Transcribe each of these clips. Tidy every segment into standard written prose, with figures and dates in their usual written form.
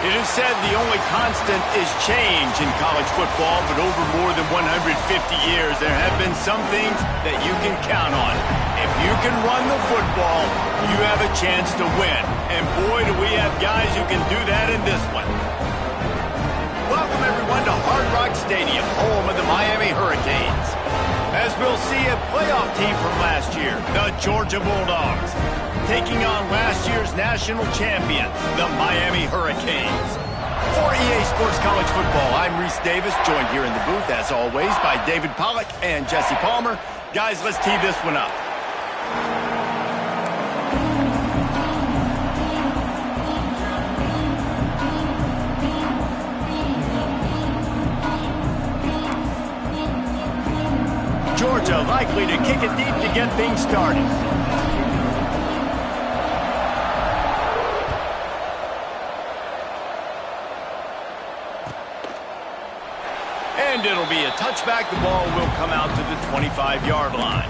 It is said the only constant is change in college football, but over more than 150 years, there have been some things that you can count on. If you can run the football, you have a chance to win. And boy, do we have guys who can do that in this one. Welcome, everyone, to Hard Rock Stadium, home of the Miami Hurricanes. As we'll see, a playoff team from last year, the Georgia Bulldogs, taking on last year's national champion, the Miami Hurricanes. For EA Sports College Football, I'm Reese Davis, joined here in the booth, as always, by David Pollack and Jesse Palmer. Guys, let's tee this one up. Georgia likely to kick it deep to get things started. And it'll be a touchback. The ball will come out to the 25-yard line.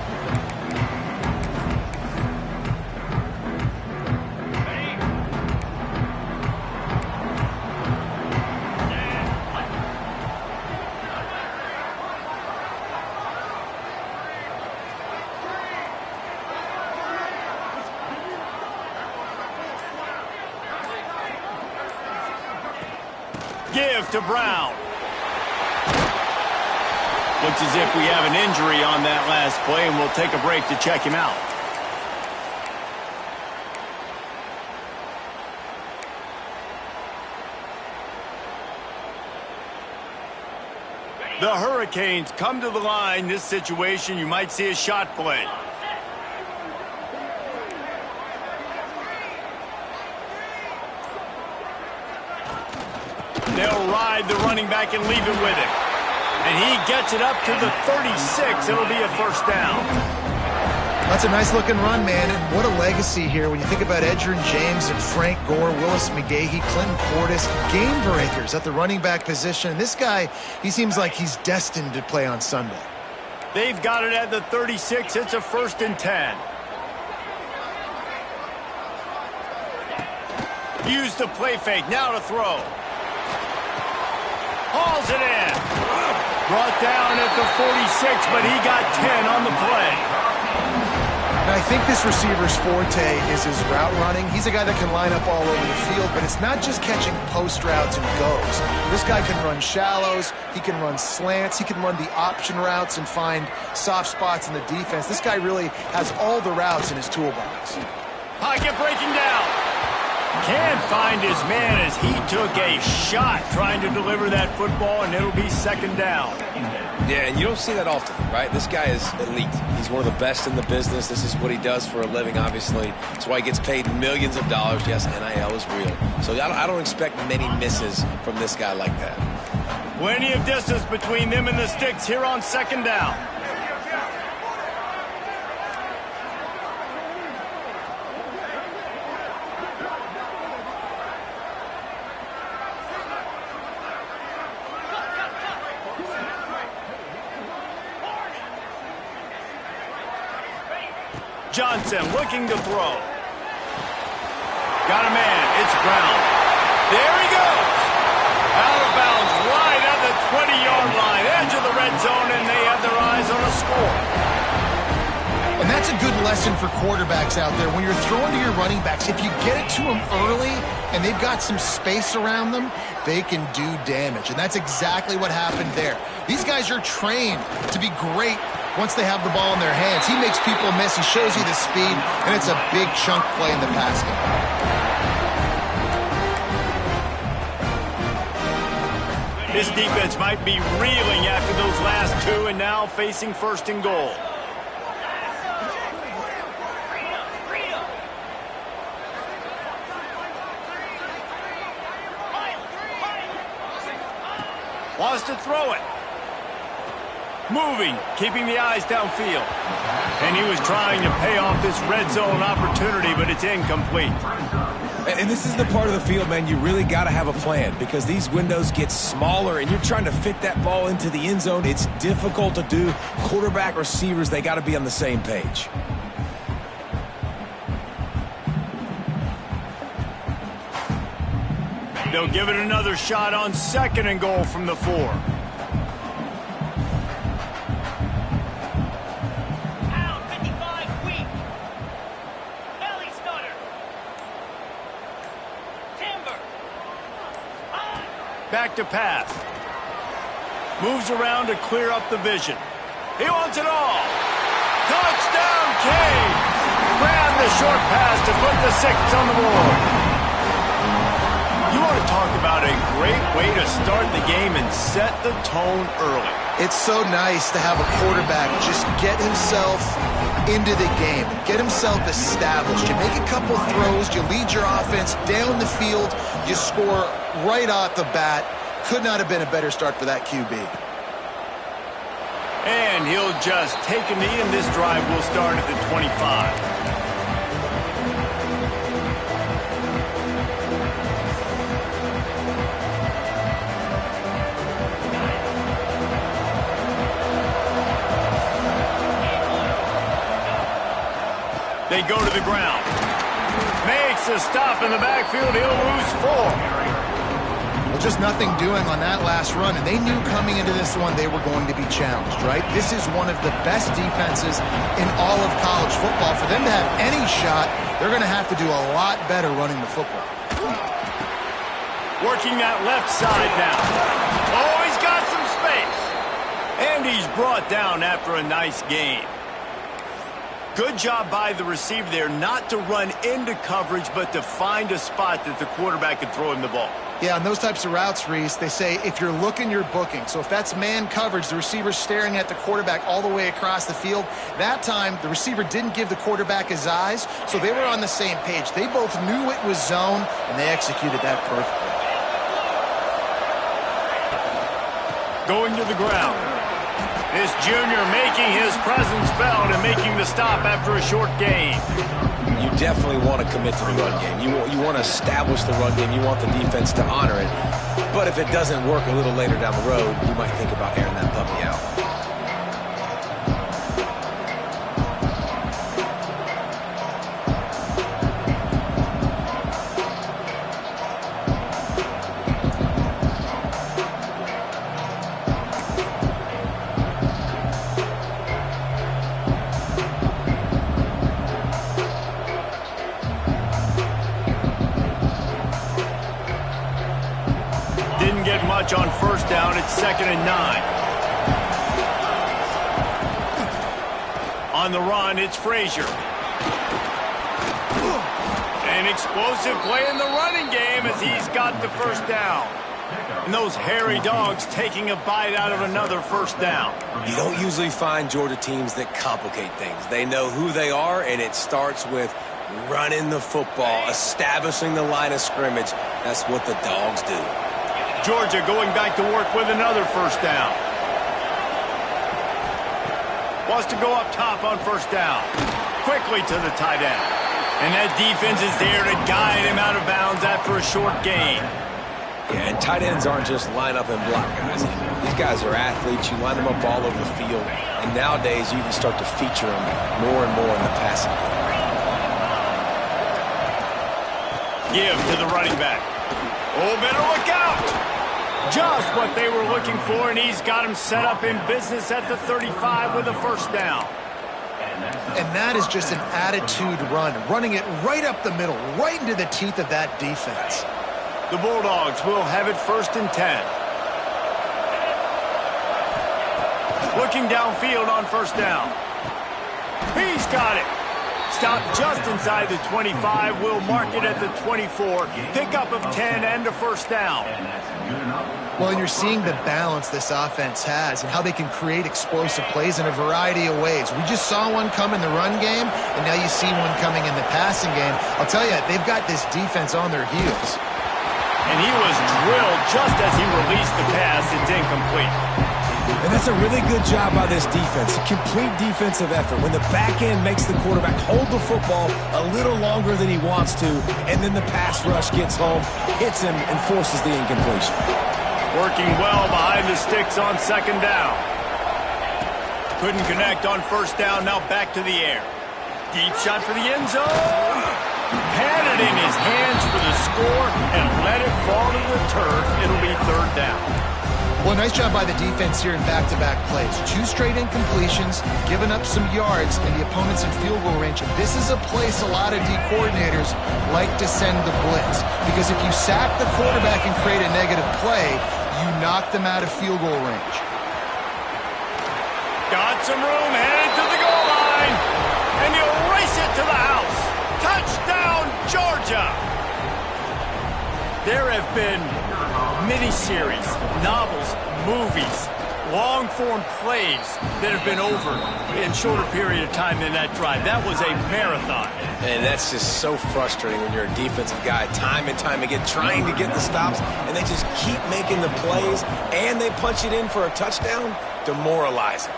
Give to Brown. Looks as if we have an injury on that last play, and we'll take a break to check him out. The Hurricanes come to the line. This situation, you might see a shot play. They'll ride the running back and leave it with him. And he gets it up to the 36. It'll be a first down. That's a nice-looking run, man. And what a legacy here when you think about Edgerrin James and Frank Gore, Willis McGahee, Clinton Portis, game breakers at the running back position. And this guy, he seems like he's destined to play on Sunday. They've got it at the 36. It's a 1st and 10. Use the play fake. Now to throw. Hauls it in. Brought down at the 46, but he got 10 on the play. And I think this receiver's forte is his route running. He's a guy that can line up all over the field, but it's not just catching post routes and goes. This guy can run shallows, he can run slants, he can run the option routes and find soft spots in the defense. This guy really has all the routes in his toolbox. Pocket breaking down. Can't find his man as he took a shot trying to deliver that football, and it'll be 2nd down. Yeah, and you don't see that often, right? This guy is elite. He's one of the best in the business. This is what he does for a living, obviously. That's why he gets paid millions of dollars. Yes, NIL is real. So I don't expect many misses from this guy like that. Plenty of distance between them and the sticks here on 2nd down. Johnson looking to throw. Got a man. It's Brown. There he goes. Out of bounds right at the 20-yard line. Edge of the red zone, and they have their eyes on a score. And that's a good lesson for quarterbacks out there. When you're throwing to your running backs, if you get it to them early and they've got some space around them, they can do damage. And that's exactly what happened there. These guys are trained to be great once they have the ball in their hands. He makes people miss. He shows you the speed, and it's a big chunk play in the pass game. This defense might be reeling after those last two and now facing 1st and goal. Wants to throw it. Moving, keeping the eyes downfield. And he was trying to pay off this red zone opportunity, but it's incomplete. And this is the part of the field, man, you really got to have a plan because these windows get smaller and you're trying to fit that ball into the end zone. It's difficult to do. Quarterback, receivers, they got to be on the same page. They'll give it another shot on 2nd and goal from the 4. Out 55, weak. Belly stutter. Timber. Back to pass. Moves around to clear up the vision. He wants it all. Touchdown, Kane. Grab the short pass to put the 6 on the board. You want to talk about a great way to start the game and set the tone early. It's so nice to have a quarterback just get himself into the game, get himself established. You make a couple throws, you lead your offense down the field, you score right off the bat. Could not have been a better start for that QB. And he'll just take a knee, and this drive will start at the 25. They go to the ground. Makes a stop in the backfield. He'll lose 4. Well, just nothing doing on that last run, and they knew coming into this one they were going to be challenged, right? This is one of the best defenses in all of college football. For them to have any shot, they're going to have to do a lot better running the football. Working that left side now. Oh, he's got some space. And he's brought down after a nice gain. Good job by the receiver there not to run into coverage, but to find a spot that the quarterback could throw him the ball. Yeah, on those types of routes, Reese, they say if you're looking, you're booking. So if that's man coverage, the receiver's staring at the quarterback all the way across the field. That time, the receiver didn't give the quarterback his eyes, so they were on the same page. They both knew it was zone, and they executed that perfectly. Going to the ground. This junior making his presence felt and making the stop after a short gain. You definitely want to commit to the run game. You want to establish the run game. You want the defense to honor it. But if it doesn't work a little later down the road, you might think about airing that puppy out. On 1st down, it's 2nd and 9. On the run, it's Frazier. An explosive play in the running game as he's got the 1st down. And those hairy dogs taking a bite out of another 1st down. You don't usually find Georgia teams that complicate things. They know who they are, and it starts with running the football, establishing the line of scrimmage. That's what the dogs do. Georgia going back to work with another 1st down. Wants to go up top on 1st down. Quickly to the tight end. And that defense is there to guide him out of bounds after a short gain. Yeah, and tight ends aren't just line up and block guys anymore. These guys are athletes. You line them up all over the field. And nowadays, you can start to feature them more and more in the passing game. Give to the running back. Oh, better look out! Just what they were looking for, and he's got him set up in business at the 35 with a 1st down. And that is just an attitude run, running it right up the middle, right into the teeth of that defense. The Bulldogs will have it 1st and 10. Looking downfield on 1st down. He's got it. Stop just inside the 25. Will mark it at the 24. Pickup of 10 and a 1st down. Well, and you're seeing the balance this offense has and how they can create explosive plays in a variety of ways. We just saw one come in the run game, and now you see one coming in the passing game. I'll tell you, they've got this defense on their heels. And he was drilled just as he released the pass. It's incomplete. And that's a really good job by this defense. A complete defensive effort. When the back end makes the quarterback hold the football a little longer than he wants to, and then the pass rush gets home, hits him, and forces the incompletion. Working well behind the sticks on 2nd down. Couldn't connect on 1st down. Now back to the air. Deep shot for the end zone. Had it in his hands for the score and let it fall to Well, nice job by the defense here in back-to-back plays. 2 straight incompletions, giving up some yards, and the opponent's in field goal range. And this is a place a lot of D coordinators like to send the blitz. Because if you sack the quarterback and create a negative play, you knock them out of field goal range. Got some room, headed to the goal line. And he'll race it to the house. Touchdown, Georgia! There have been miniseries, novels, movies, long-form plays that have been over in shorter period of time than that drive. That was a marathon. And that's just so frustrating when you're a defensive guy, time and time again, trying to get the stops, and they just keep making the plays, and they punch it in for a touchdown. Demoralizing.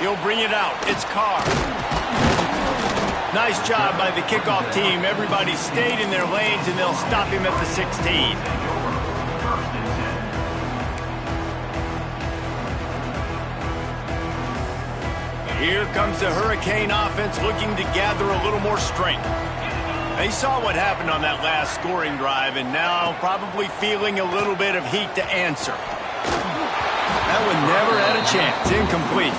He'll bring it out. It's Carr. Nice job by the kickoff team. Everybody stayed in their lanes, and they'll stop him at the 16. Here comes the Hurricane offense looking to gather a little more strength. They saw what happened on that last scoring drive, and now probably feeling a little bit of heat to answer. That one never had a chance. Incomplete.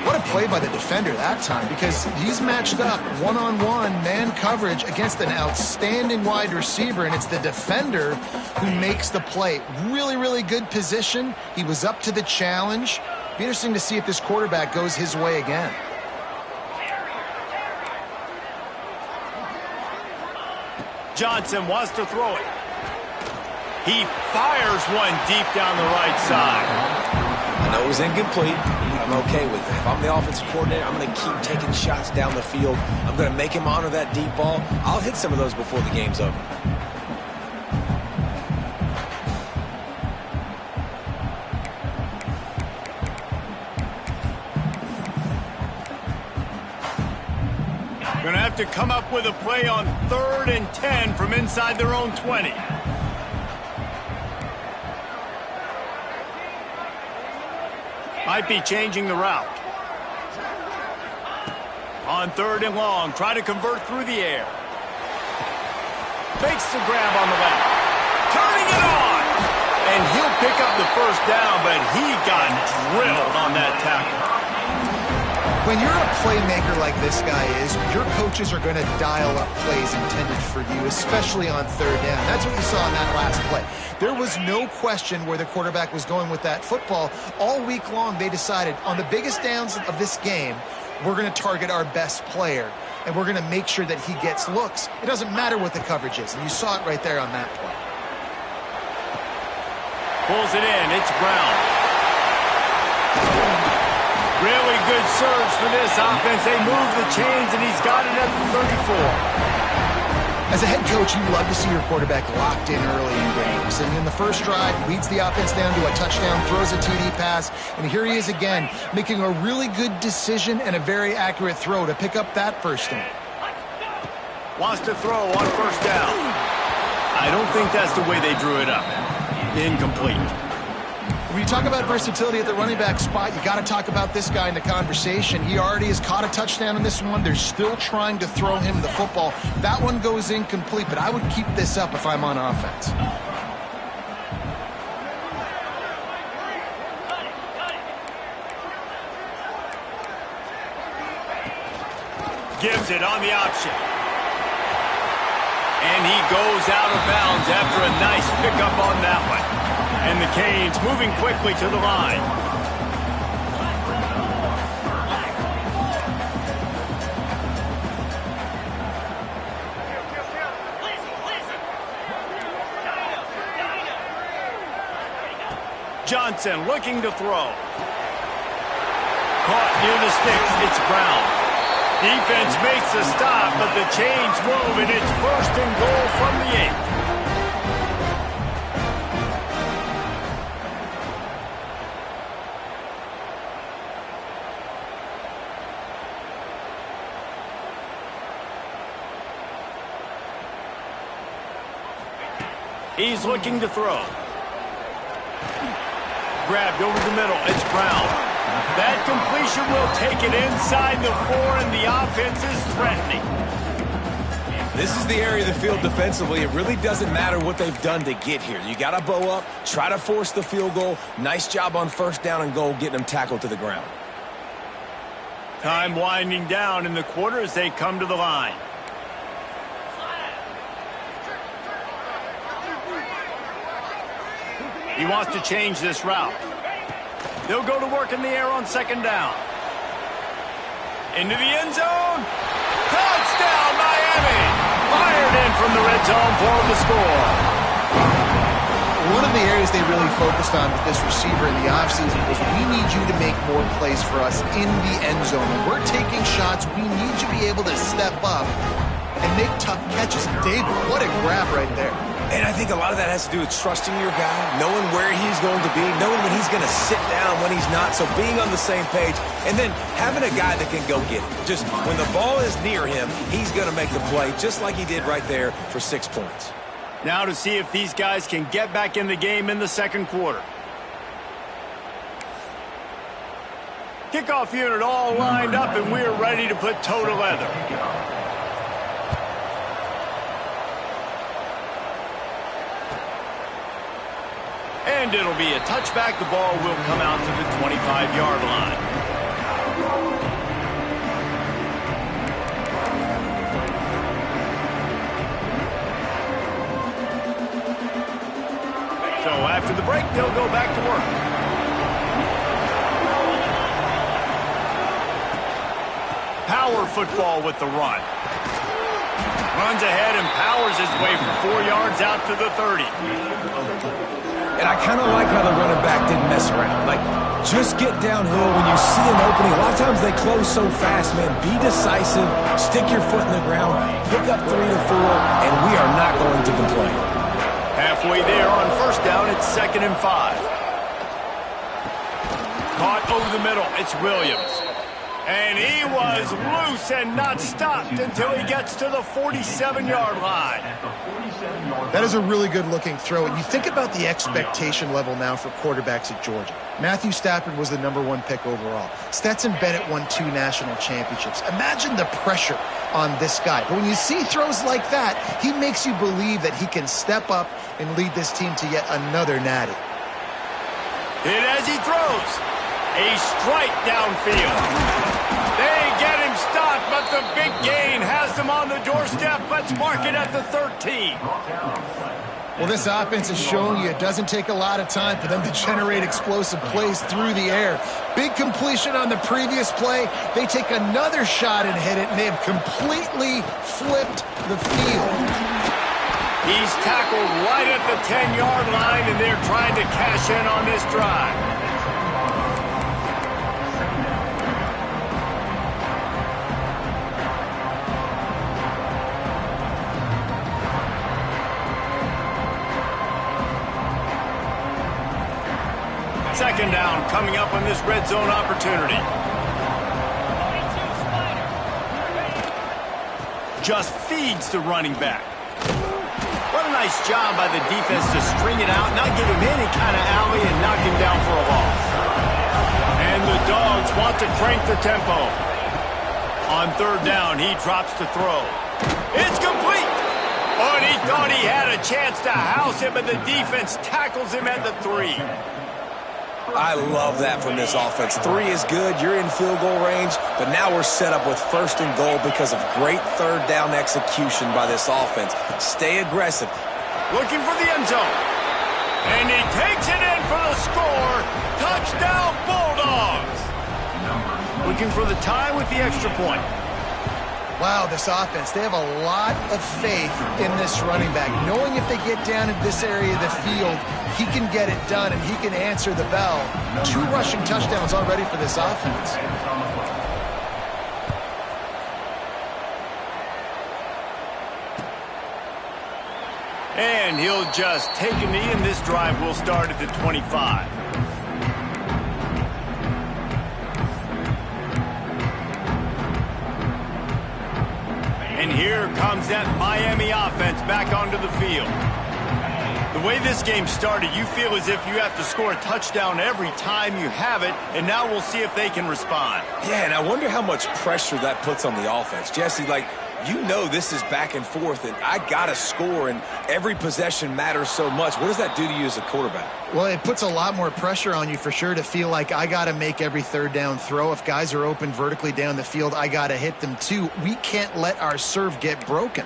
What a play by the defender that time, because he's matched up one-on-one man coverage against an outstanding wide receiver, and it's the defender who makes the play. Really, really good position. He was up to the challenge. Be interesting to see if this quarterback goes his way again. Johnson wants to throw it. He fires one deep down the right side. I know it was incomplete, but I'm okay with it. If I'm the offensive coordinator, I'm going to keep taking shots down the field. I'm going to make him honor that deep ball. I'll hit some of those before the game's over. Going to have to come up with a play on 3rd and 10 from inside their own 20. Might be changing the route. On 3rd and long, try to convert through the air. Makes the grab on the left. Turning it on! And he'll pick up the first down, but he got drilled on that tackle. When you're a playmaker like this guy is, your coaches are going to dial up plays intended for you, especially on 3rd down. That's what you saw in that last play. There was no question where the quarterback was going with that football. All week long, they decided on the biggest downs of this game, we're going to target our best player, and we're going to make sure that he gets looks. It doesn't matter what the coverage is, and you saw it right there on that play. Pulls it in. It's Brown. Really good surge for this offense. They move the chains, and he's got it at the 34. As a head coach, you love to see your quarterback locked in early in games. And in the first drive, leads the offense down to a touchdown, throws a TD pass, and here he is again, making a really good decision and a very accurate throw to pick up that first down. Wants to throw on 1st down. I don't think that's the way they drew it up. Incomplete. When you talk about versatility at the running back spot, you got to talk about this guy in the conversation. He already has caught a touchdown in this one. They're still trying to throw him the football. That one goes incomplete, but I would keep this up if I'm on offense. Gives it on the option. And he goes out of bounds after a nice pickup on that one. And the Canes moving quickly to the line. Johnson looking to throw. Caught near the sticks. It's Brown. Defense makes a stop, but the chains move, and it's 1st and goal from the 8. He's looking to throw. Grabbed over the middle. It's Brown. That completion will take it inside the 4, and the offense is threatening. This is the area of the field defensively. It really doesn't matter what they've done to get here. You got to bow up, try to force the field goal. Nice job on first down and goal, getting them tackled to the ground. Time winding down in the quarter as they come to the line. He wants to change this route. They'll go to work in the air on second down. Into the end zone. Touchdown, Miami! Fired in from the red zone for the score. One of the areas they really focused on with this receiver in the offseason was we need you to make more plays for us in the end zone. When we're taking shots, we need you to be able to step up and make tough catches. David, what a grab right there. And I think a lot of that has to do with trusting your guy, knowing where he's going to be, knowing when he's going to sit down, when he's not, so being on the same page, and then having a guy that can go get it. Just when the ball is near him, he's going to make the play, just like he did right there for 6 points. Now to see if these guys can get back in the game in the second quarter. Kickoff unit all lined up, and we're ready to put toe to leather. And it'll be a touchback. The ball will come out to the 25-yard line. So after the break, they'll go back to work. Power football with the run. Runs ahead and powers his way for 4 yards out to the 30. And I kind of like how the running back didn't mess around. Like, just get downhill when you see an opening. A lot of times they close so fast, man. Be decisive, stick your foot in the ground, pick up 3 to 4, and we are not going to complain. Halfway there on first down, it's 2nd and 5. Caught over the middle, it's Williams. And he was loose and not stopped until he gets to the 47-yard line. That is a really good-looking throw. And you think about the expectation level now for quarterbacks at Georgia. Matthew Stafford was the #1 pick overall. Stetson Bennett won 2 national championships. Imagine the pressure on this guy. But when you see throws like that, he makes you believe that he can step up and lead this team to yet another natty. Hit as he throws. A strike downfield. They get him stopped, but the big gain has them on the doorstep. Let's mark it at the 13. Well, this offense is showing you it doesn't take a lot of time for them to generate explosive plays through the air. Big completion on the previous play. They take another shot and hit it, and they have completely flipped the field. He's tackled right at the 10-yard line, and they're trying to cash in on this drive. Second down coming up on this red zone opportunity. Just feeds the running back. What a nice job by the defense to string it out, not give him any kind of alley, and knock him down for a loss. And the Dogs want to crank the tempo. On third down, he drops to throw. It's complete! Oh, and he thought he had a chance to house him, but the defense tackles him at the 3. I love that from this offense. 3 is good. You're in field goal range, but now we're set up with 1st and goal because of great third down execution by this offense. Stay aggressive. Looking for the end zone. And he takes it in for the score. Touchdown, Bulldogs. Looking for the tie with the extra point. Wow, this offense, they have a lot of faith in this running back. Knowing if they get down in this area of the field, he can get it done and he can answer the bell. 2 rushing touchdowns already for this offense. And he'll just take a knee, and this drive will start at the 25. And here comes that Miami offense back onto the field. The way this game started, you feel as if you have to score a touchdown every time you have it, and now we'll see if they can respond. Yeah, and I wonder how much pressure that puts on the offense. Jesse, like, You know this is back and forth, and I got to score, and every possession matters so much. What does that do to you as a quarterback? Well, it puts a lot more pressure on you for sure to feel like I got to make every third down throw. If guys are open vertically down the field, I got to hit them too. We can't let our serve get broken.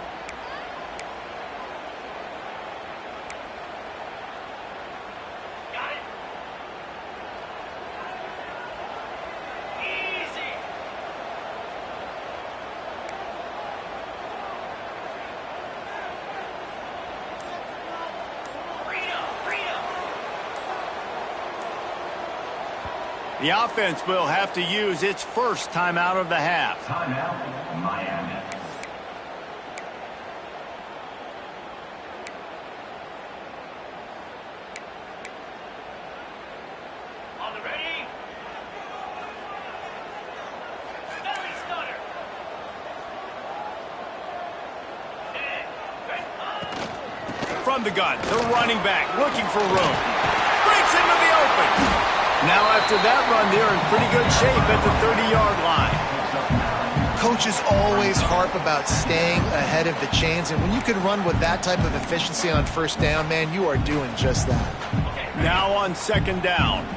The offense will have to use its first timeout of the half. Timeout, Miami. On the ready. Belly stutter. From the gun, the running back looking for room. Breaks into the open. Now after that run, they're in pretty good shape at the 30-yard line. Coaches always harp about staying ahead of the chains, and when you can run with that type of efficiency on first down, man, you are doing just that. Now on second down.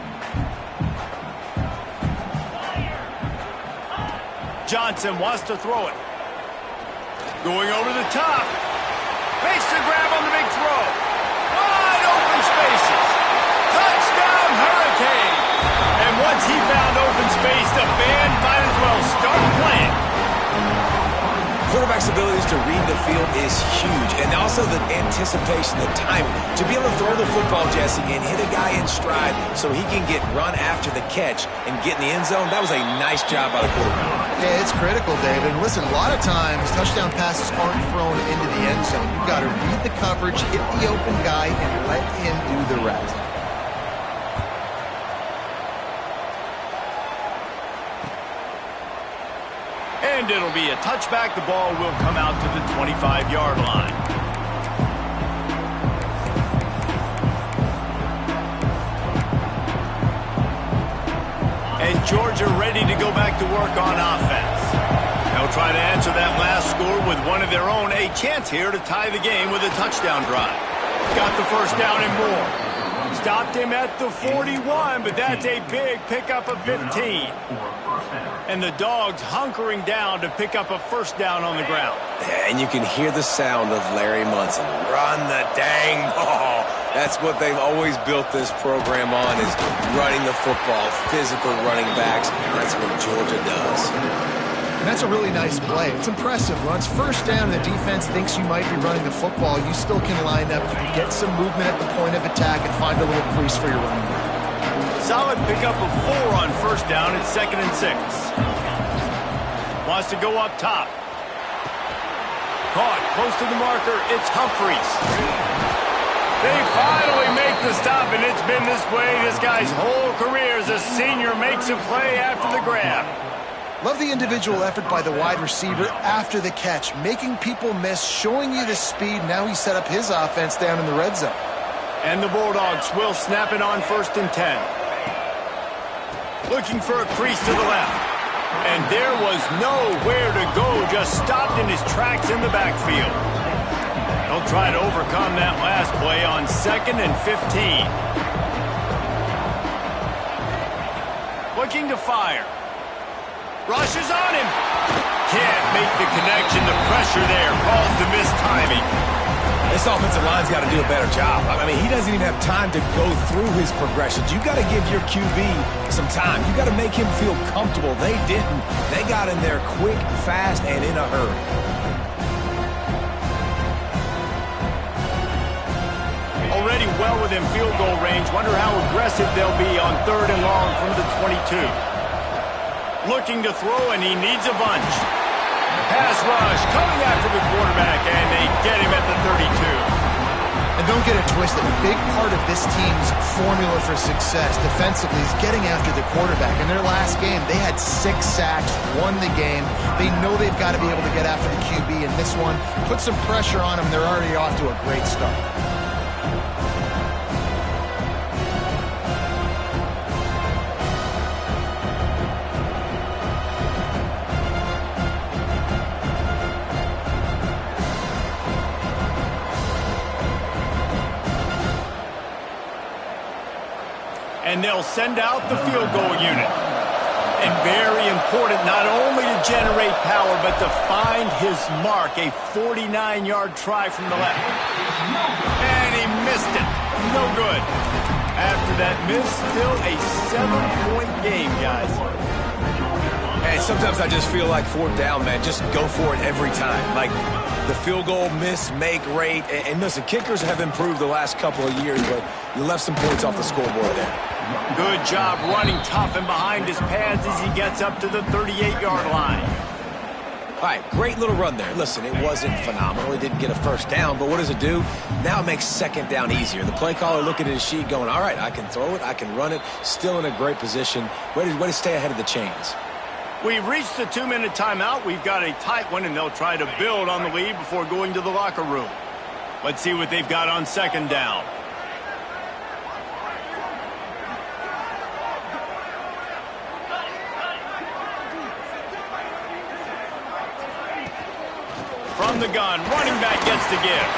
Johnson wants to throw it. Going over the top. Makes the grab on the big throw. Wide open spaces. Touchdown, Hurricane! And once he found open space, the band might as well start playing. Quarterback's abilities to read the field is huge, and also the anticipation, the timing. To be able to throw the football, Jesse, and hit a guy in stride so he can get run after the catch and get in the end zone, that was a nice job by the quarterback. Yeah, it's critical, David. And listen, a lot of times touchdown passes aren't thrown into the end zone. You've got to read the coverage, hit the open guy, and let him do the rest. And it'll be a touchback. The ball will come out to the 25-yard line. And Georgia ready to go back to work on offense. They'll try to answer that last score with one of their own. A chance here to tie the game with a touchdown drive. Got the first down and more. Stopped him at the 41, but that's a big pickup of 15. And the Dogs hunkering down to pick up a first down on the ground. And you can hear the sound of Larry Munson. Run the dang ball. That's what they've always built this program on, is running the football, physical running backs. That's what Georgia does. And that's a really nice play. It's impressive. Once first down, the defense thinks you might be running the football. You still can line up, get some movement at the point of attack, and find a little crease for your running back. Solid pickup of 4 on first down. It's 2nd and 6. Wants to go up top. Caught close to the marker. It's Humphreys. They finally make the stop, and it's been this way this guy's whole career as a senior makes a play after the grab. Love the individual effort by the wide receiver after the catch, making people miss, showing you the speed. Now he set up his offense down in the red zone. And the Bulldogs will snap it on 1st and 10. Looking for a crease to the left. And there was nowhere to go, just stopped in his tracks in the backfield. They'll try to overcome that last play on 2nd and 15. Looking to fire. Rushes on him. Can't make the connection. The pressure there caused the missed timing. This offensive line's got to do a better job. I mean, he doesn't even have time to go through his progressions. You got to give your QB some time. You got to make him feel comfortable. They didn't. They got in there quick, fast, and in a hurry. Already well within field goal range. Wonder how aggressive they'll be on 3rd and long from the 22. Looking to throw, and he needs a bunch. Pass rush coming after the quarterback, and they get him at the 32. And don't get it twisted. A big part of this team's formula for success defensively is getting after the quarterback. In their last game, they had 6 sacks, won the game. They know they've got to be able to get after the QB, and this one, put some pressure on them. They're already off to a great start. And they'll send out the field goal unit. And very important not only to generate power, but to find his mark. A 49-yard try from the left. And he missed it. No good. After that miss, still a 7-point game, guys. And sometimes I just feel like fourth down, man, just go for it every time. Like the field goal miss, make rate. And listen, kickers have improved the last couple of years, but you left some points off the scoreboard there. Good job running tough and behind his pads as he gets up to the 38-yard line. All right, great little run there. Listen, it wasn't phenomenal. He didn't get a first down, but what does it do? Now it makes second down easier. The play caller looking at his sheet going, all right, I can throw it, I can run it, still in a great position. Way to stay ahead of the chains. We've reached the 2-minute timeout. We've got a tight one, and they'll try to build on the lead before going to the locker room. Let's see what they've got on second down. From the gun, running back gets the give.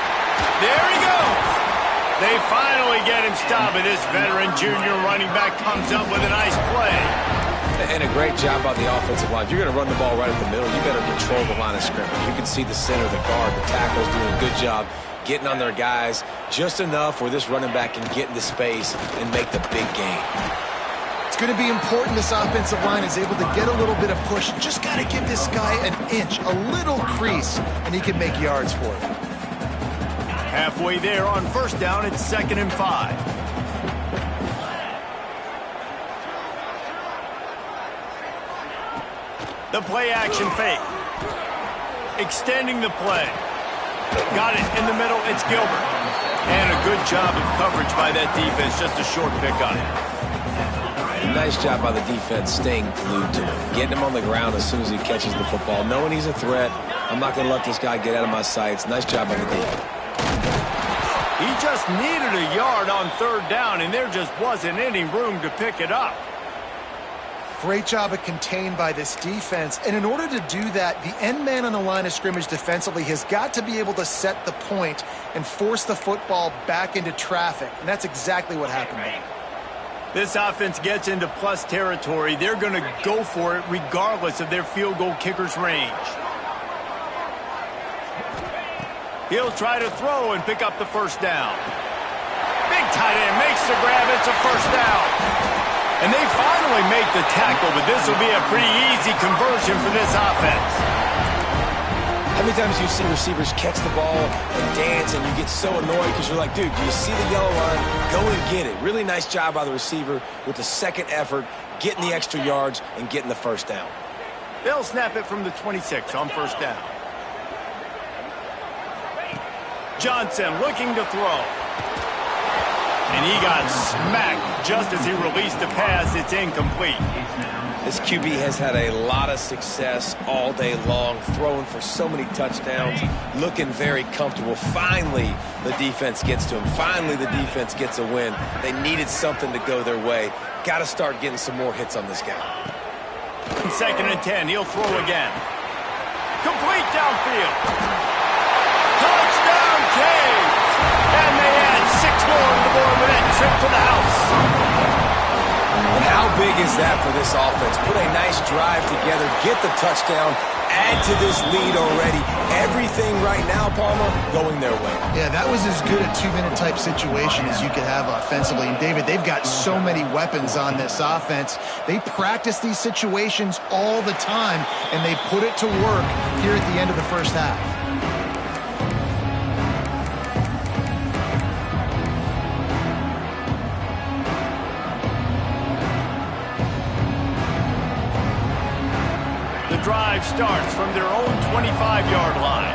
There he goes. They finally get him stopped, and this veteran junior running back comes up with a nice play. And a great job by the offensive line. If you're going to run the ball right at the middle, you better control the line of scrimmage. You can see the center, the guard, the tackles doing a good job getting on their guys just enough where this running back can get into space and make the big game. It's going to be important this offensive line is able to get a little bit of push. Just got to give this guy an inch, a little crease, and he can make yards for it. Halfway there on first down, it's 2nd and 5. The play action fake. Extending the play. Got it in the middle, it's Gilbert. And a good job of coverage by that defense, just a short pickup. Nice job by the defense staying glued to him. Getting him on the ground as soon as he catches the football. Knowing he's a threat. I'm not going to let this guy get out of my sights. Nice job by the defense. He just needed a yard on third down, and there just wasn't any room to pick it up. Great job of contained by this defense. And in order to do that, the end man on the line of scrimmage defensively has got to be able to set the point and force the football back into traffic. And that's exactly what happened there. This offense gets into plus territory. They're going to go for it regardless of their field goal kicker's range. He'll try to throw and pick up the first down. Big tight end makes the grab. It's a first down. And they finally make the tackle, but this will be a pretty easy conversion for this offense. How many times do you see receivers catch the ball and dance and you get so annoyed because you're like, dude, do you see the yellow line? Go and get it. Really nice job by the receiver with the second effort, getting the extra yards and getting the first down. They'll snap it from the 26 on first down. Johnson looking to throw. And he got smacked just as he released the pass. It's incomplete. This QB has had a lot of success all day long, throwing for so many touchdowns, looking very comfortable. Finally, the defense gets to him. Finally, the defense gets a win. They needed something to go their way. Got to start getting some more hits on this guy. 2nd and 10. He'll throw again. Complete downfield. Touchdown, Caves. And they add 6 more to the board with that trip to the house. And how big is that for this offense? Put a nice drive together, get the touchdown, add to this lead already. Everything right now, Palmer, going their way. Yeah, that was as good a 2-minute type situation as you could have offensively. And David, they've got so many weapons on this offense. They practice these situations all the time, and they put it to work here at the end of the first half. Drive starts from their own 25-yard line.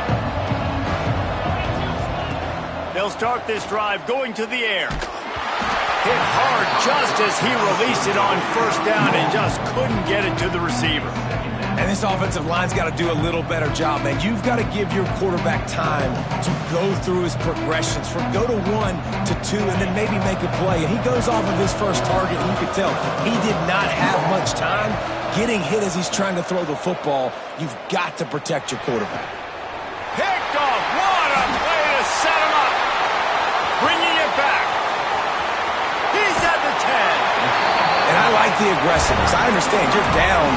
They'll start this drive going to the air. Hit hard just as he released it on first down and just couldn't get it to the receiver. And this offensive line's got to do a little better job, man. You've got to give your quarterback time to go through his progressions, from go to 1 to 2 and then maybe make a play. And he goes off of his first target, and you can tell he did not have much time. Getting hit as he's trying to throw the football, you've got to protect your quarterback. Picked off. What a play to set him up. Bringing it back. He's at the 10. the aggressiveness. I understand you're down,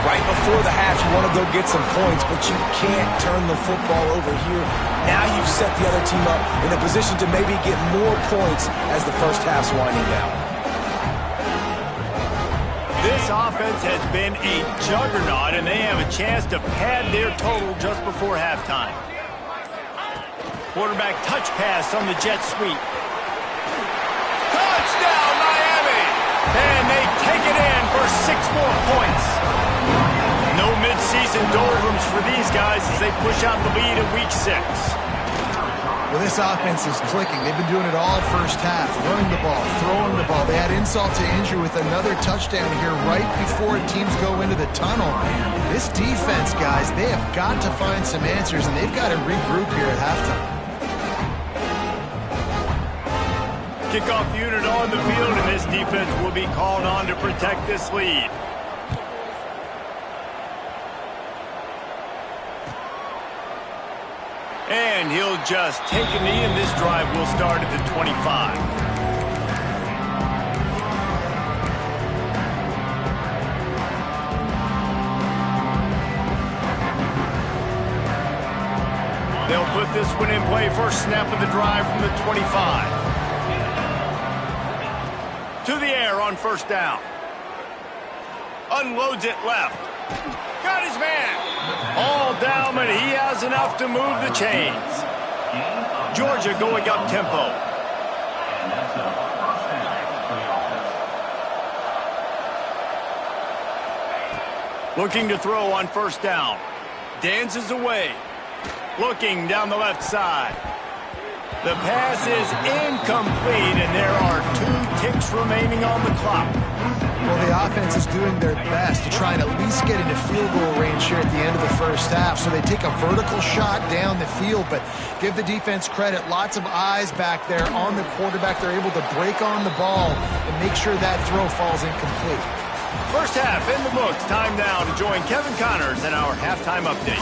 right before the half. You want to go get some points, but you can't turn the football over here. Now you've set the other team up in a position to maybe get more points as the first half's winding down. This offense has been a juggernaut, and they have a chance to pad their total just before halftime. Quarterback touch pass on the jet sweep. Touchdown, Miami! And they take it in for 6 more points. No midseason doldrums for these guys as they push out the lead in Week 6. Well, this offense is clicking. They've been doing it all first half. Running the ball, throwing the ball. They had insult to injury with another touchdown here right before teams go into the tunnel. This defense, guys, they have got to find some answers, and they've got to regroup here at halftime. Kickoff unit on the field, and this defense will be called on to protect this lead. And he'll just take a knee, and this drive will start at the 25. They'll put this one in play. First snap of the drive from the 25. To the air on first down. Unloads it left. Got his man. All down, but he has enough to move the chains. Georgia going up tempo. Looking to throw on first down. Dances away. Looking down the left side. The pass is incomplete, and there are 2 ticks remaining on the clock. Well, the offense is doing their best to try and at least get into field goal range here at the end of the first half. So they take a vertical shot down the field, but give the defense credit. Lots of eyes back there on the quarterback. They're able to break on the ball and make sure that throw falls incomplete. First half in the books. Time now to join Kevin Connors in our halftime update.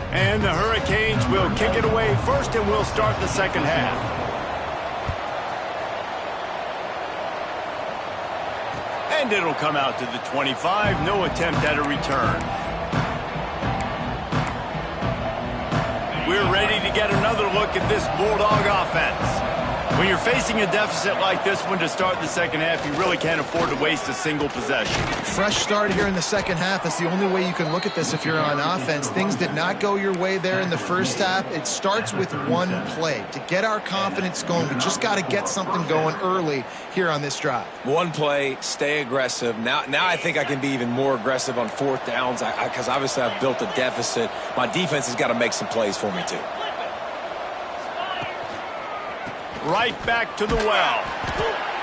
And the Hurricanes will kick it away first, and we'll start the second half. And it'll come out to the 25. No attempt at a return. We're ready to get another look at this Bulldog offense. When you're facing a deficit like this one to start the second half, you really can't afford to waste a single possession. Fresh start here in the second half. That's the only way you can look at this if you're on offense. Things did not go your way there in the first half. It starts with one play. To get our confidence going, we just got to get something going early here on this drive. One play, stay aggressive. Now I think I can be even more aggressive on fourth downs because obviously I've built a deficit. My defense has got to make some plays for me too. Right back to the well.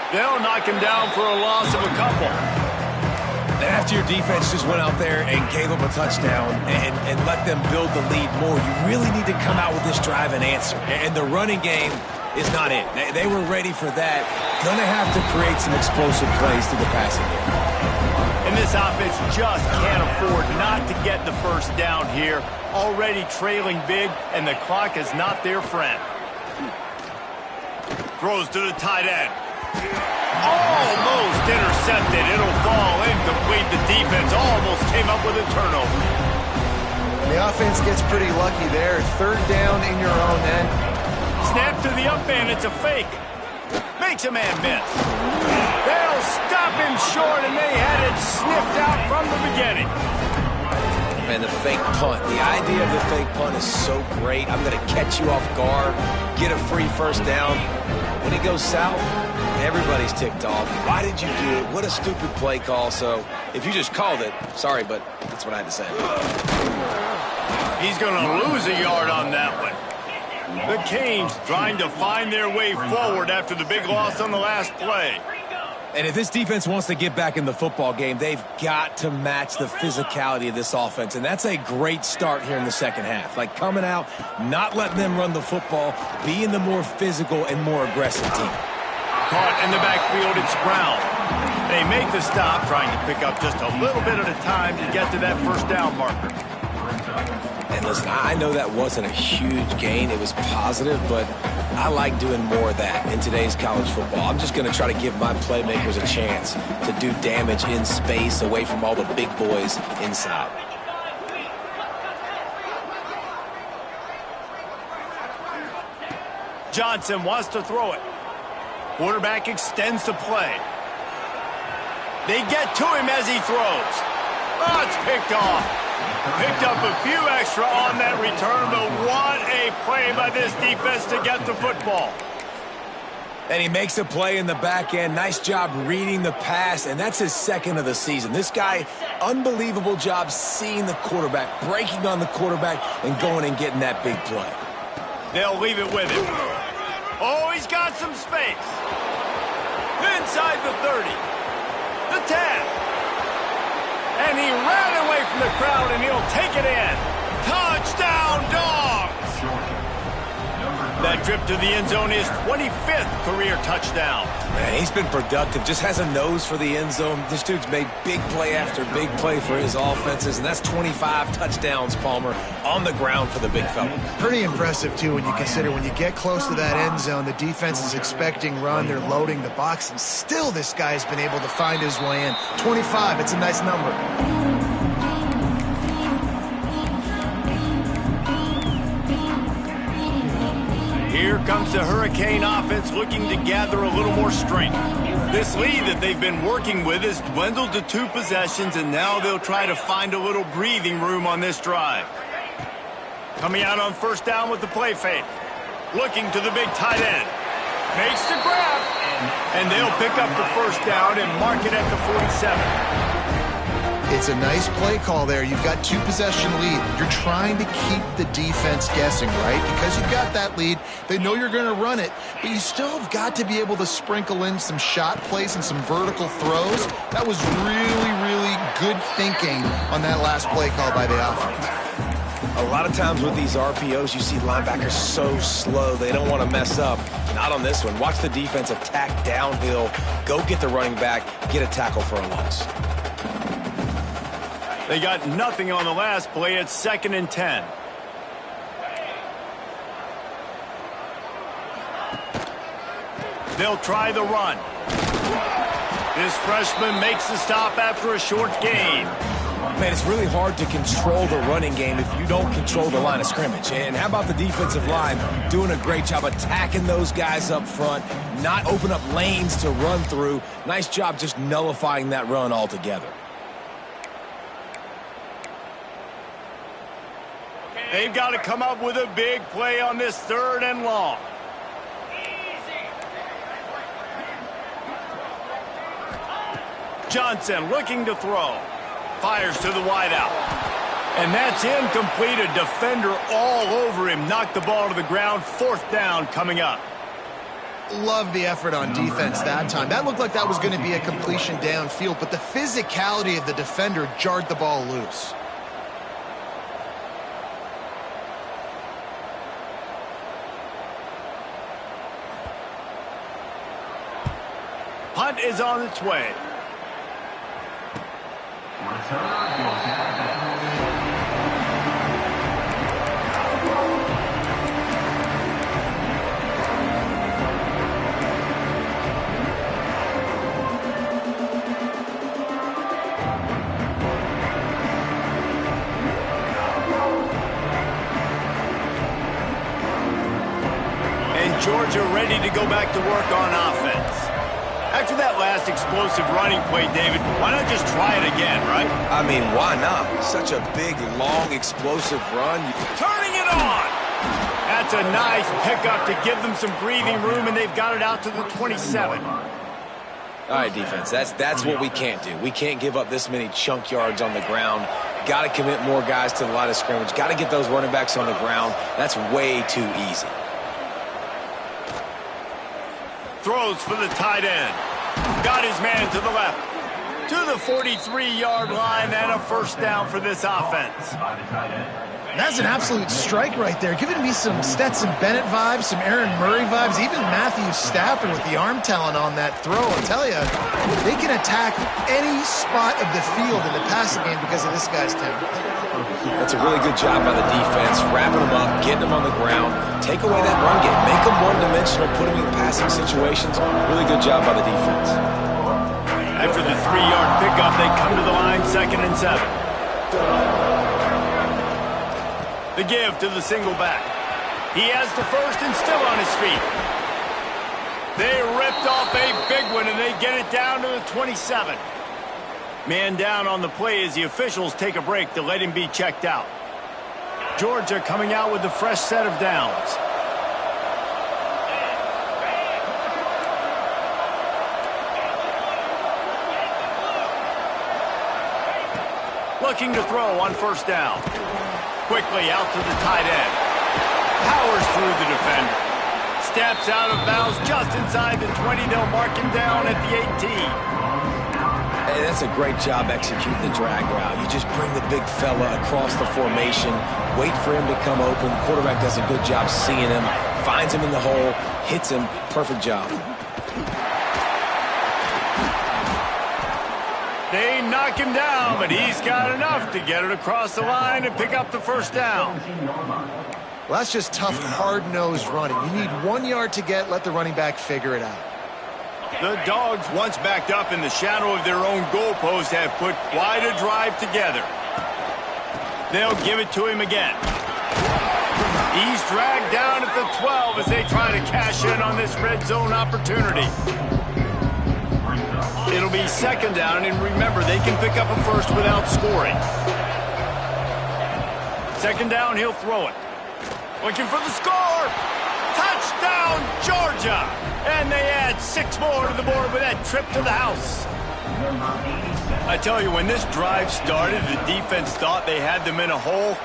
They'll knock him down for a loss of a couple. And after your defense just went out there and gave up a touchdown and let them build the lead more, you really need to come out with this drive and answer. And the running game is not it. They were ready for that. Going to have to create some explosive plays through the passing game. And this offense just can't afford not to get the first down here. Already trailing big, and the clock is not their friend. Throws to the tight end. Almost intercepted. It'll fall incomplete. The defense almost came up with a turnover. The offense gets pretty lucky there. Third down in your own end. Snap to the up man. It's a fake. Makes a man miss. They'll stop him short, and they had it sniffed out from the beginning. Man, the fake punt. The idea of the fake punt is so great. I'm going to catch you off guard, get a free first down. When it goes south, everybody's ticked off. Why did you do it? What a stupid play call. So if you just called it, sorry, but that's what I had to say. He's going to lose a yard on that one. The Canes trying to find their way forward after the big loss on the last play. And if this defense wants to get back in the football game, they've got to match the physicality of this offense. And that's a great start here in the second half. Like coming out, not letting them run the football, being the more physical and more aggressive team. Caught in the backfield, it's Brown. They make the stop, trying to pick up just a little bit at a time to get to that first down marker. And listen, I know that wasn't a huge gain. It was positive, but I like doing more of that in today's college football. I'm just going to try to give my playmakers a chance to do damage in space away from all the big boys inside. Johnson wants to throw it. Quarterback extends the play. They get to him as he throws. Oh, it's picked off. Picked up a few extra on that return, but what a play by this defense to get the football. And he makes a play in the back end. Nice job reading the pass, and that's his second of the season. This guy, unbelievable job seeing the quarterback, breaking on the quarterback, and going and getting that big play. They'll leave it with him. Oh, he's got some space. Inside the 30. The 10. And he ran away from the crowd, and he'll take it in. Touchdown, Dogs! That trip to the end zone is 25th career touchdown. Man, he's been productive, just has a nose for the end zone. This dude's made big play after big play for his offenses, and that's 25 touchdowns, Palmer, on the ground for the big fella. Pretty impressive, too, when you consider when you get close to that end zone, the defense is expecting run, they're loading the box, and still this guy's been able to find his way in. 25, it's a nice number. Here comes the Hurricane offense looking to gather a little more strength. This lead that they've been working with has dwindled to 2 possessions, and now they'll try to find a little breathing room on this drive. Coming out on first down with the play fake. Looking to the big tight end. Makes the grab. And they'll pick up the first down and mark it at the 47. It's a nice play call there. You've got 2-possession lead. You're trying to keep the defense guessing, right? Because you've got that lead. They know you're going to run it, but you still have got to be able to sprinkle in some shot plays and some vertical throws. That was really, really good thinking on that last play call by the offense. A lot of times with these RPOs, you see linebackers so slow, they don't want to mess up. Not on this one. Watch the defense attack downhill, go get the running back, get a tackle for a loss. They got nothing on the last play. It's 2nd and 10. They'll try the run. This freshman makes the stop after a short gain. Man, it's really hard to control the running game if you don't control the line of scrimmage. And how about the defensive line doing a great job attacking those guys up front, not open up lanes to run through. Nice job just nullifying that run altogether. They've got to come up with a big play on this 3rd and long. Johnson looking to throw. Fires to the wideout. And that's incomplete. A defender all over him. Knocked the ball to the ground. 4th down coming up. Love the effort on defense that time. That looked like that was going to be a completion downfield, but the physicality of the defender jarred the ball loose. Punt is on its way. And Georgia ready to go back to work on offense. After that last explosive running play, David, why not just try it again, right? I mean, why not? Such a big, long, explosive run. Turning it on! That's a nice pickup to give them some breathing room, and they've got it out to the 27. All right, defense, that's what we can't do. We can't give up this many chunk yards on the ground. Got to commit more guys to the line of scrimmage. Got to get those running backs on the ground. That's way too easy. Throws for the tight end. Got his man to the left. To the 43-yard line and a first down for this offense. That's an absolute strike right there, giving me some Stetson Bennett vibes, some Aaron Murray vibes, even Matthew Stafford with the arm talent on that throw. I'll tell you, they can attack any spot of the field in the passing game because of this guy's talent. That's a really good job by the defense, wrapping them up, getting them on the ground, take away that run game, make them one-dimensional, put them in passing situations. Really good job by the defense. After the 3-yard pickup, they come to the line, 2nd and 7. The give to the single back. He has the first and still on his feet. They ripped off a big one, and they get it down to the 27. Man down on the play as the officials take a break to let him be checked out. Georgia coming out with a fresh set of downs. Looking to throw on 1st down. Quickly out to the tight end. Powers through the defender. Steps out of bounds just inside the 20. They'll mark him down at the 18. Hey, that's a great job executing the drag route. You just bring the big fella across the formation, wait for him to come open. The quarterback does a good job seeing him, finds him in the hole, hits him. Perfect job. They knock him down, but he's got enough to get it across the line and pick up the 1st down. Well, that's just tough, hard-nosed running. You need 1 yard to get, let the running back figure it out. The Dogs, once backed up in the shadow of their own goalpost, have put quite a drive together. They'll give it to him again. He's dragged down at the 12 as they try to cash in on this red zone opportunity. It'll be 2nd down, and remember, they can pick up a first without scoring. 2nd down, he'll throw it. Looking for the score! Touchdown, Georgia! And they add 6 more to the board with that trip to the house. I tell you, when this drive started, the defense thought they had them in a hole.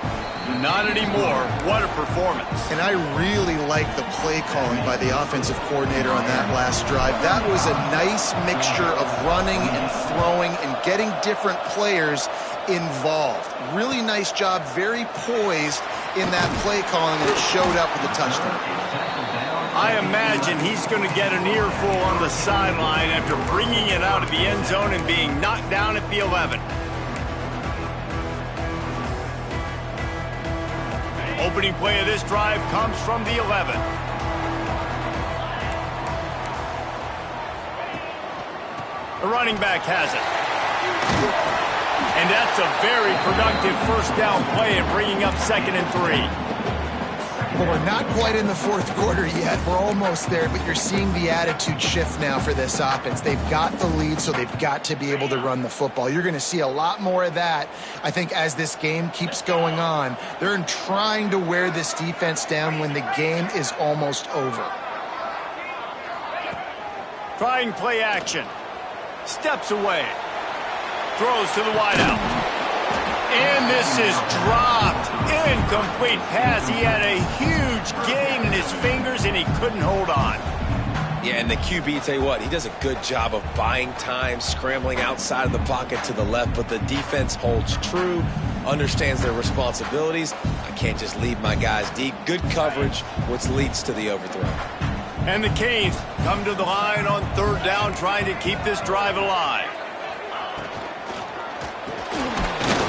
Not anymore. What a performance. And I really like the play calling by the offensive coordinator on that last drive. That was a nice mixture of running and throwing and getting different players involved. Really nice job, very poised in that play calling, and it showed up with a touchdown. I imagine he's going to get an earful on the sideline after bringing it out of the end zone and being knocked down at the 11. Opening play of this drive comes from the 11. The running back has it. And that's a very productive 1st down play and bringing up 2nd and 3. Well, we're not quite in the 4th quarter yet. We're almost there, but you're seeing the attitude shift now for this offense. They've got the lead, so they've got to be able to run the football. You're going to see a lot more of that, I think, as this game keeps going on. They're trying to wear this defense down when the game is almost over. Trying play action. Steps away. Throws to the wideout. And this is dropped. Incomplete pass. He had a huge gain in his fingers, and he couldn't hold on. Yeah, and the QB, tell you what, he does a good job of buying time, scrambling outside of the pocket to the left, but the defense holds true, understands their responsibilities. I can't just leave my guys deep. Good coverage, which leads to the overthrow. And the Canes come to the line on 3rd down, trying to keep this drive alive.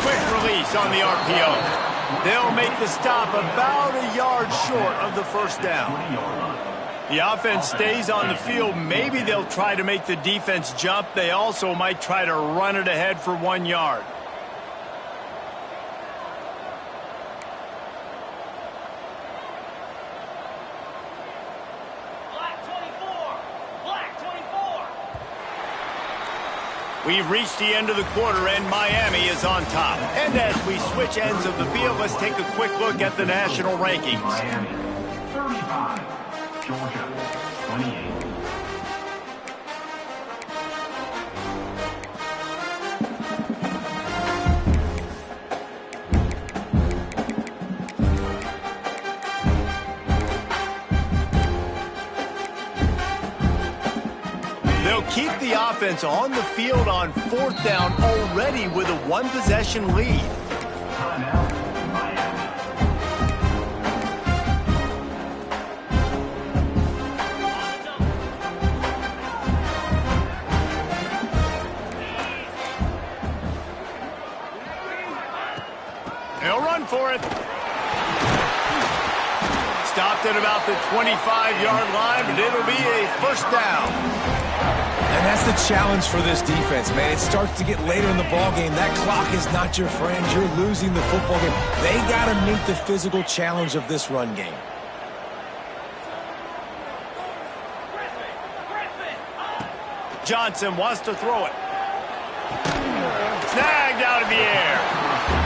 Quick release on the RPO. They'll make the stop about a yard short of the 1st down. The offense stays on the field. Maybe they'll try to make the defense jump. They also might try to run it ahead for 1 yard. We've reached the end of the quarter, and Miami is on top. And as we switch ends of the field, let's take a quick look at the national rankings. Miami, 35. Georgia, 28. They'll keep the offense on the field on 4th down already with a 1-possession lead. Timeout, Miami. They'll run for it. Stopped at about the 25-yard line, but it'll be a first down. And that's the challenge for this defense, man. It starts to get later in the ballgame. That clock is not your friend. You're losing the football game. They got to meet the physical challenge of this run game. Johnson wants to throw it. Snagged out of the air.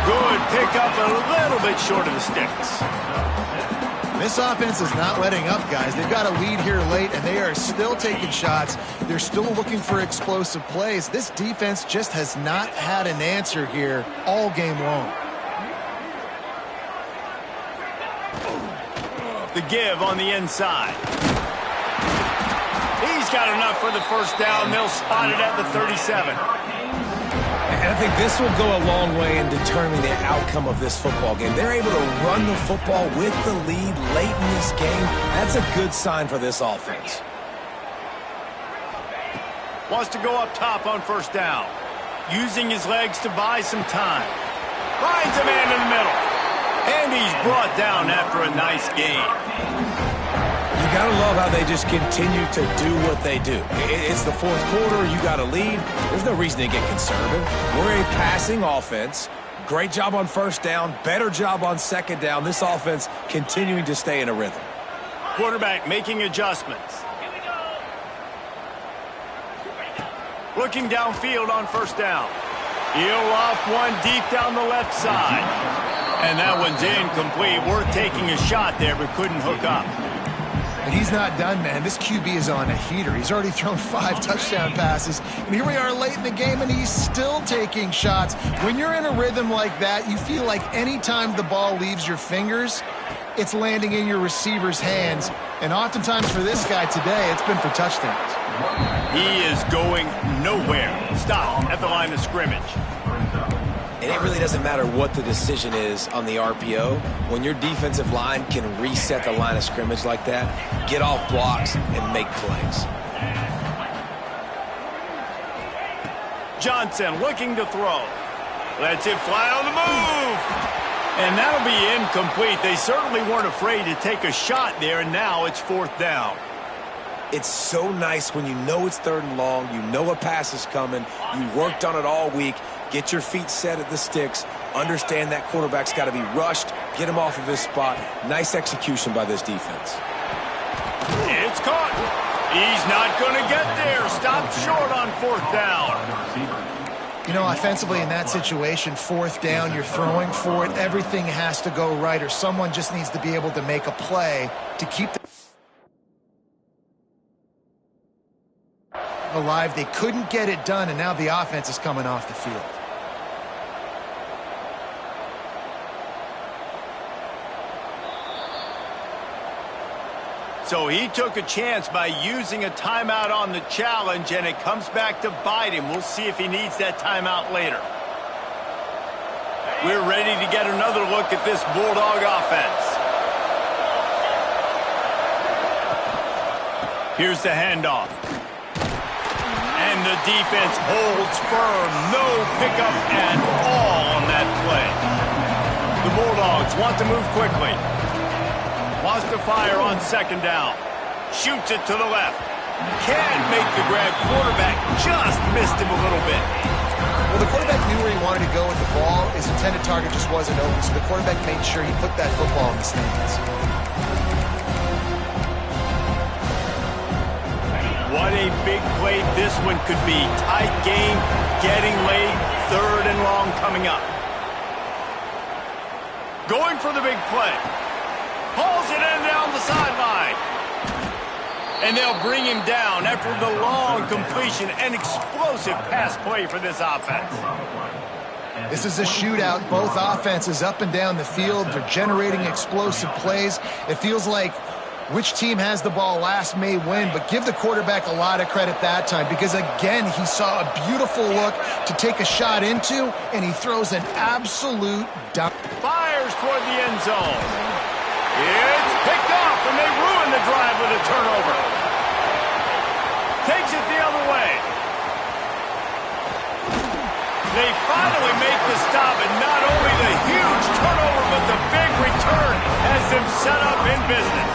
Good pickup, a little bit short of the sticks. This offense is not letting up, guys. They've got a lead here late, and they are still taking shots. They're still looking for explosive plays. This defense just has not had an answer here all game long. The give on the inside. He's got enough for the first down. They'll spot it at the 37. And I think this will go a long way in determining the outcome of this football game. They're able to run the football with the lead late in this game. That's a good sign for this offense. Wants to go up top on first down. Using his legs to buy some time. Finds a man in the middle. And he's brought down after a nice gain. You got to love how they just continue to do what they do. It's the fourth quarter. You got a lead. There's no reason to get conservative. We're a passing offense. Great job on first down. Better job on second down. This offense continuing to stay in a rhythm. Quarterback making adjustments. Looking downfield on first down. He'll off one deep down the left side. And that one's incomplete. Worth taking a shot there, but couldn't hook up. And he's not done, man. This QB is on a heater. He's already thrown 5 touchdown passes. And here we are late in the game, and he's still taking shots. When you're in a rhythm like that, you feel like any time the ball leaves your fingers, it's landing in your receiver's hands. And oftentimes for this guy today, it's been for touchdowns. He is going nowhere. Stop at the line of scrimmage. And it really doesn't matter what the decision is on the RPO. When your defensive line can reset the line of scrimmage like that, get off blocks and make plays. Johnson looking to throw. Lets it fly on the move. And that'll be incomplete. They certainly weren't afraid to take a shot there, and now it's fourth down. It's so nice when you know it's third and long, you know a pass is coming, you worked on it all week, get your feet set at the sticks, understand that quarterback's got to be rushed, get him off of his spot. Nice execution by this defense. It's caught. He's not going to get there. Stopped short on fourth down. You know, offensively in that situation, fourth down, you're throwing for it. Everything has to go right, or someone just needs to be able to make a play to keep the alive. They couldn't get it done, and now the offense is coming off the field. So he took a chance by using a timeout on the challenge, and it comes back to bite him. We'll see if he needs that timeout later. We're ready to get another look at this Bulldog offense. Here's the handoff. And the defense holds firm. No pickup at all on that play. The Bulldogs want to move quickly. Wants to fire on second down. Shoots it to the left. Can't make the grab. Quarterback just missed him a little bit. Well, the quarterback knew where he wanted to go with the ball. His intended target just wasn't open, so the quarterback made sure he put that football in the stands. What a big play this one could be. Tight game, getting late, third and long coming up. Going for the big play. Pulls it in down the sideline. And they'll bring him down after the long completion. An explosive pass play for this offense. This is a shootout. Both offenses up and down the field. They're generating explosive plays. It feels like which team has the ball last may win, but give the quarterback a lot of credit that time because, again, he saw a beautiful look to take a shot into, and he throws an absolute dump. Fires toward the end zone. It's picked off, and they ruin the drive with a turnover. Takes it the other way. They finally make the stop, and not only the huge turnover, setup in business.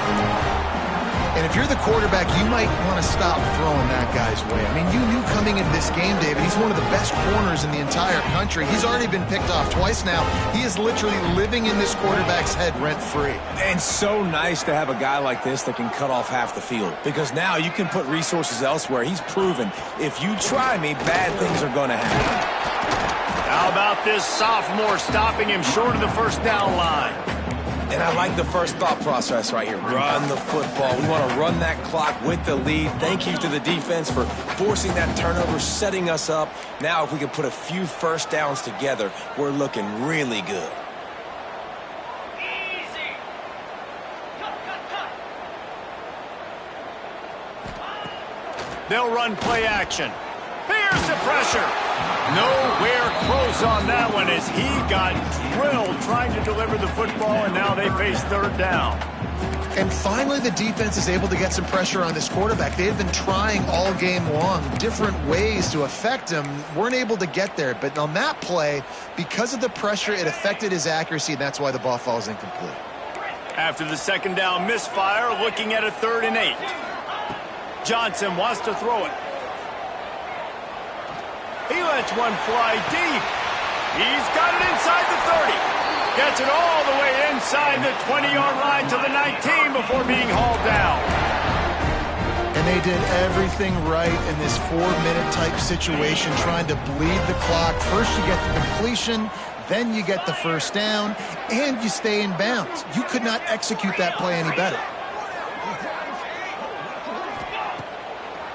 And if you're the quarterback, you might want to stop throwing that guy's way. I mean, you knew coming into this game, David, he's one of the best corners in the entire country. He's already been picked off twice now. He is literally living in this quarterback's head rent-free. And so nice to have a guy like this that can cut off half the field, because now you can put resources elsewhere. He's proven if you try me, bad things are going to happen. How about this sophomore stopping him short of the first down line? And I like the first thought process right here. Run the football. We want to run that clock with the lead. Thank you to the defense for forcing that turnover, setting us up. Now, if we can put a few first downs together, we're looking really good. Easy. Cut. They'll run play action. Here's the pressure. Nowhere close on that one as he got drilled trying to deliver the football, and now they face third down. And finally, the defense is able to get some pressure on this quarterback. They had been trying all game long different ways to affect him, weren't able to get there. But on that play, because of the pressure, it affected his accuracy, and that's why the ball falls incomplete. After the second down misfire, looking at a 3rd and 8. Johnson wants to throw it. He lets one fly deep. He's got it inside the 30. Gets it all the way inside the 20-yard line to the 19 before being hauled down. And they did everything right in this 4-minute type situation, trying to bleed the clock. First you get the completion, then you get the first down, and you stay in bounds. You could not execute that play any better.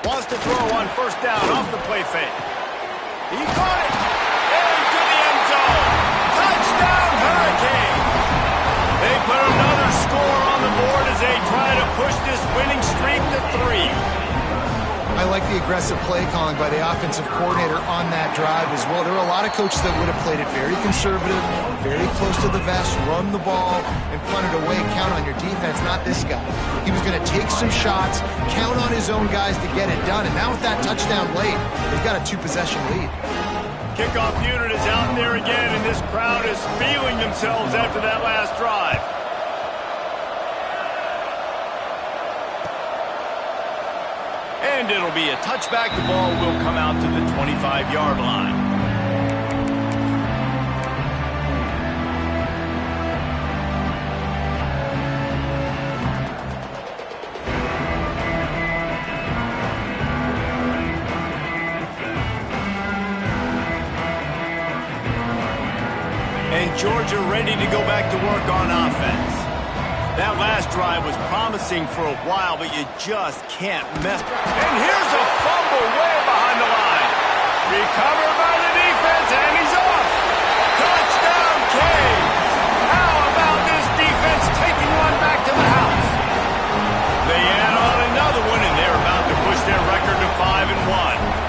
Wants to throw on first down off the play fake. He caught it. Into the end zone. Touchdown, Hurricane. They put another score on the board as they try to push this winning streak to 3. I like the aggressive play calling by the offensive coordinator on that drive as well. There were a lot of coaches that would have played it very conservative, very close to the vest, run the ball, and punt it away, count on your defense, not this guy. He was going to take some shots, count on his own guys to get it done, and now with that touchdown late, they've got a 2-possession lead. Kickoff unit is out there again, and this crowd is feeling themselves after that last drive. And it'll be a touchback. The ball will come out to the 25-yard line. And Georgia ready to go back to work on offense. That last drive was promising for a while, but you just can't mess. And here's a fumble way behind the line. Recovered by the defense, and he's off. Touchdown, Canes. How about this defense taking one back to the house? They add on another one, and they're about to push their record to 5-1.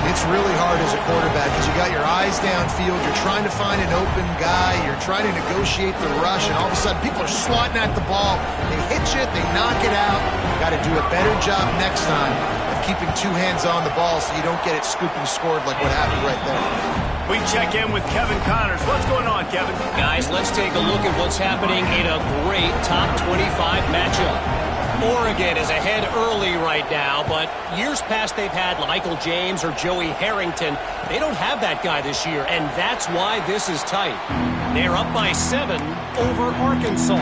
It's really hard as a quarterback because you got your eyes downfield, you're trying to find an open guy, you're trying to negotiate the rush, and all of a sudden people are swatting at the ball. They hit you, they knock it out. Got to do a better job next time of keeping 2 hands on the ball so you don't get it scooped and scored like what happened right there. We check in with Kevin Connors. What's going on, Kevin? Guys, let's take a look at what's happening in a great top 25 matchup. Oregon is ahead early right now, but years past they've had Michael James or Joey Harrington. They don't have that guy this year, and that's why this is tight. They're up by 7 over Arkansas.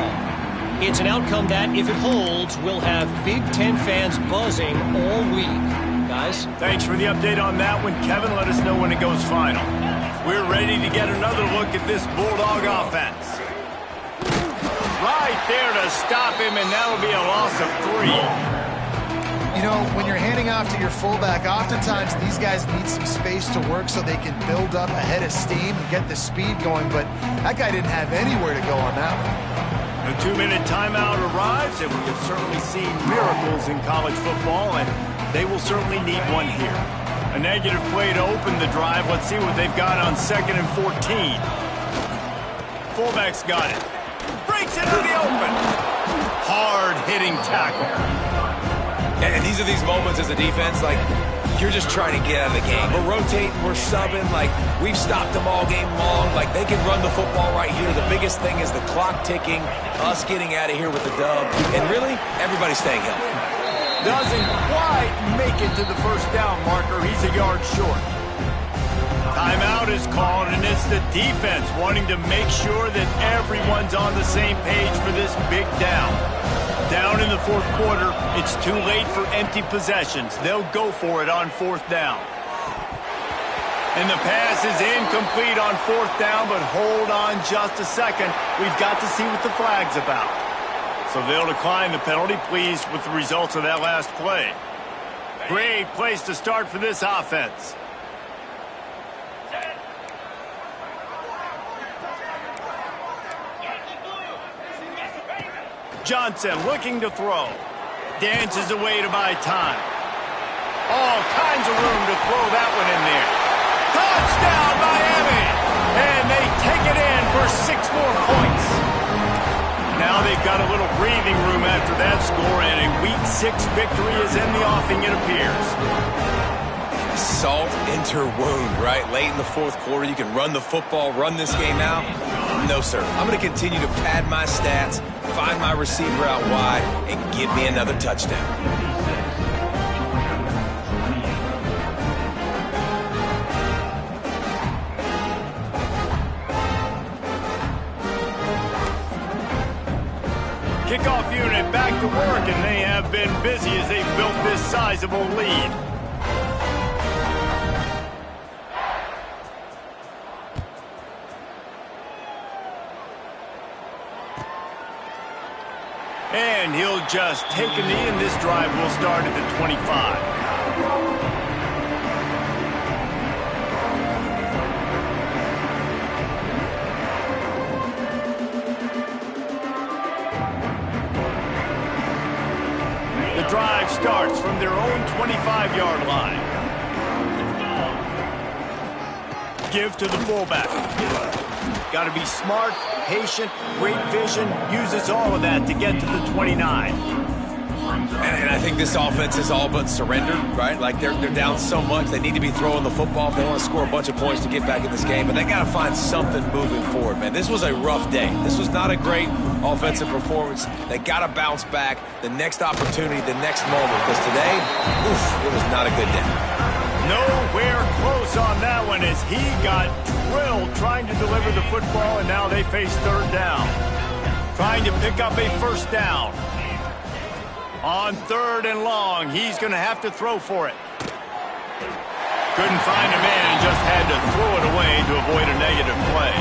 It's an outcome that, if it holds, will have Big Ten fans buzzing all week. Guys? Thanks for the update on that one, Kevin. Let us know when it goes final. We're ready to get another look at this Bulldog offense. Right there to stop him, and that'll be a loss of 3. You know, when you're handing off to your fullback, oftentimes these guys need some space to work so they can build up a head of steam and get the speed going, but that guy didn't have anywhere to go on that one. The 2-minute timeout arrives, and we have certainly seen miracles in college football, and they will certainly need one here. A negative play to open the drive. Let's see what they've got on 2nd and 14. Fullback's got it. Breaks it in the open. Hard-hitting tackle. And these are these moments as a defense, like, you're just trying to get out of the game. We're rotating, we're subbing, like we've stopped them all game long. Like they can run the football right here. The biggest thing is the clock ticking, us getting out of here with the dub, and really, everybody staying healthy. Doesn't quite make it to the first down marker. He's a yard short. Timeout is called, and it's the defense wanting to make sure that everyone's on the same page for this big down. Down in the fourth quarter, it's too late for empty possessions. They'll go for it on fourth down. And the pass is incomplete on fourth down, but hold on just a second. We've got to see what the flag's about. So they'll decline the penalty, pleased with the results of that last play. Great place to start for this offense. Johnson looking to throw. Dances away to buy time. All kinds of room to throw that one in there. Touchdown, Miami! And they take it in for 6 more points. Now they've got a little breathing room after that score, and a Week 6 victory is in the offing, it appears. Salt into wound, right? Late in the fourth quarter, you can run the football, run this game out. No, sir. I'm going to continue to pad my stats, find my receiver out wide, and give me another touchdown. Kickoff unit back to work, and they have been busy as they've built this sizable lead. And he'll just take a knee, and this drive will start at the 25. The drive starts from their own 25-yard line. Give to the fullback. Got to be smart, patient, great vision, uses all of that to get to the 29. And I think this offense is all but surrendered, right? Like they're down so much, they need to be throwing the football if they want to score a bunch of points to get back in this game. But they got to find something moving forward, man. This was a rough day. This was not a great offensive performance. They got to bounce back. The next opportunity, the next moment. Because today, it was not a good day. Nowhere close on that one as he got drilled trying to deliver the football, and now they face third down. Trying to pick up a first down. On 3rd and long, he's going to have to throw for it. Couldn't find a man and just had to throw it away to avoid a negative play.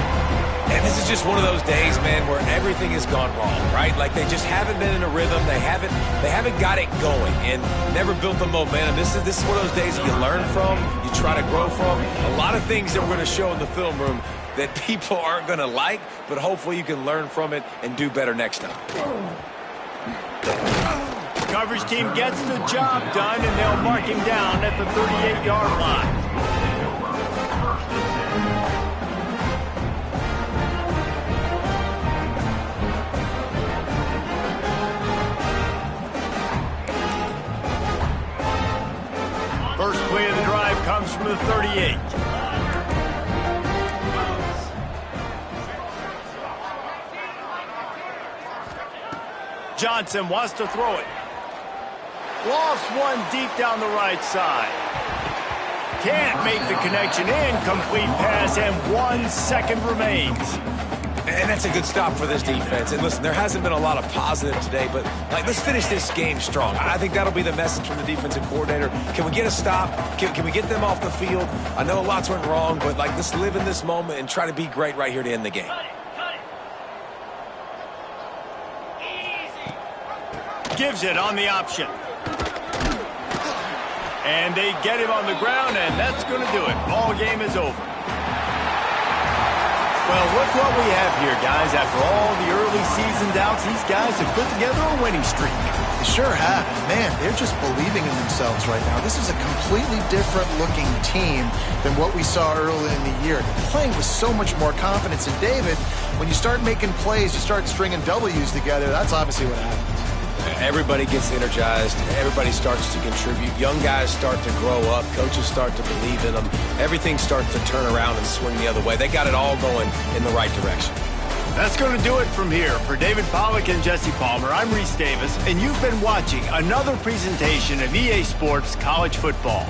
And this is just one of those days, man, where everything has gone wrong, right? Like they just haven't been in a rhythm. They haven't got it going and never built the momentum. This is one of those days that you learn from, you try to grow from. A lot of things that we're going to show in the film room that people aren't going to like, but hopefully you can learn from it and do better next time. Coverage team gets the job done, and they'll mark him down at the 38-yard line. First play of the drive comes from the 38. Johnson wants to throw it. Lost one deep down the right side. Can't make the connection. Incomplete pass, and 1 second remains. And that's a good stop for this defense. And listen, there hasn't been a lot of positive today, but let's finish this game strong. I think that'll be the message from the defensive coordinator. Can we get a stop? Can we get them off the field? I know lots went wrong, but let's live in this moment and try to be great right here to end the game. Gives it on the option. And they get him on the ground, and that's going to do it. Ball game is over. Well, look what we have here, guys. After all the early season doubts, these guys have put together a winning streak. They sure have. Man, they're just believing in themselves right now. This is a completely different looking team than what we saw early in the year. They're playing with so much more confidence. And David, when you start making plays, you start stringing W's together, that's obviously what happens. Everybody gets energized. Everybody starts to contribute. Young guys start to grow up. Coaches start to believe in them. Everything starts to turn around and swing the other way. They got it all going in the right direction. That's going to do it from here. For David Pollack and Jesse Palmer, I'm Reese Davis, and you've been watching another presentation of EA Sports College Football.